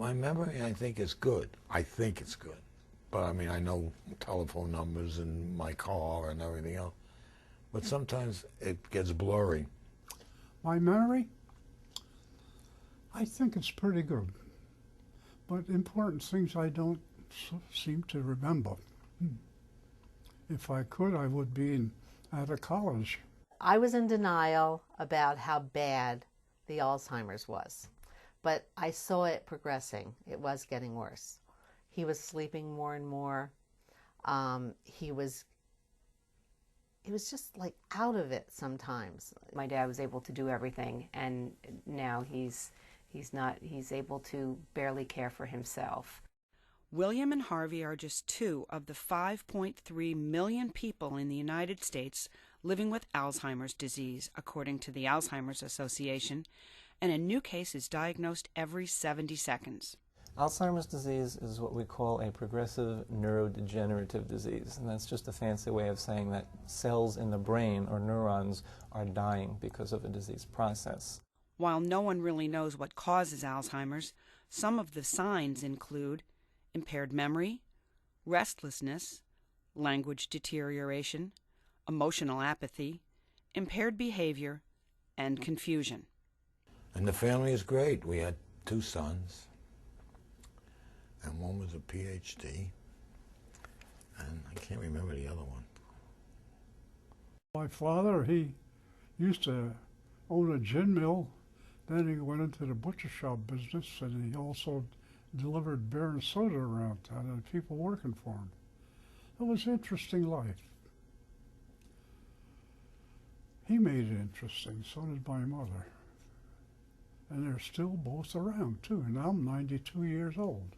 My memory, I think, is good. I think it's good. But I mean, I know telephone numbers and my car and everything else. But sometimes it gets blurry. My memory? I think it's pretty good. But important things I don't seem to remember. If I could, I would be out of college. I was in denial about how bad the Alzheimer's was, but I saw it progressing. It was getting worse. He was sleeping more and more. He was just like out of it sometimes. My dad was able to do everything, and now he's able to barely care for himself. William and Harvey are just two of the 5.3 million people in the United States living with Alzheimer's disease, according to the Alzheimer's Association, and a new case is diagnosed every 70 seconds. Alzheimer's disease is what we call a progressive neurodegenerative disease, and that's just a fancy way of saying that cells in the brain, or neurons, are dying because of a disease process. While no one really knows what causes Alzheimer's, some of the signs include impaired memory, restlessness, language deterioration, emotional apathy, impaired behavior, and confusion. And the family is great. We had 2 sons, and one was a PhD, and I can't remember the other one. My father, he used to own a gin mill. Then he went into the butcher shop business, and he also delivered beer and soda around town and people working for him. It was an interesting life. He made it interesting, so did my mother. And they're still both around, too, and I'm 92 years old.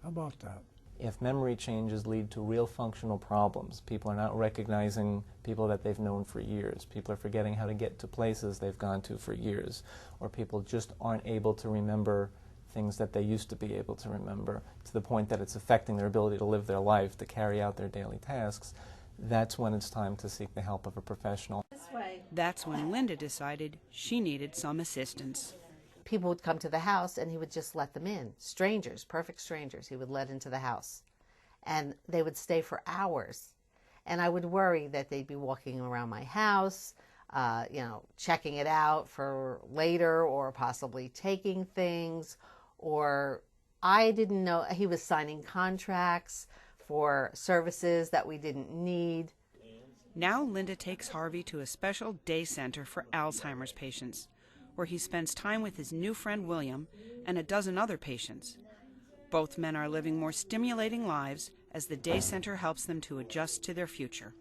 How about that? If memory changes lead to real functional problems, people are not recognizing people that they've known for years. People are forgetting how to get to places they've gone to for years. Or people just aren't able to remember things that they used to be able to remember, to the point that it's affecting their ability to live their life, to carry out their daily tasks. That's when it's time to seek the help of a professional. That's when Linda decided she needed some assistance. People would come to the house and he would just let them in. Strangers, perfect strangers, he would let into the house. And they would stay for hours. And I would worry that they'd be walking around my house, checking it out for later, or possibly taking things, or I didn't know he was signing contracts for services that we didn't need. Now Linda takes Harvey to a special day center for Alzheimer's patients, where he spends time with his new friend William and a dozen other patients. Both men are living more stimulating lives as the day center helps them to adjust to their future.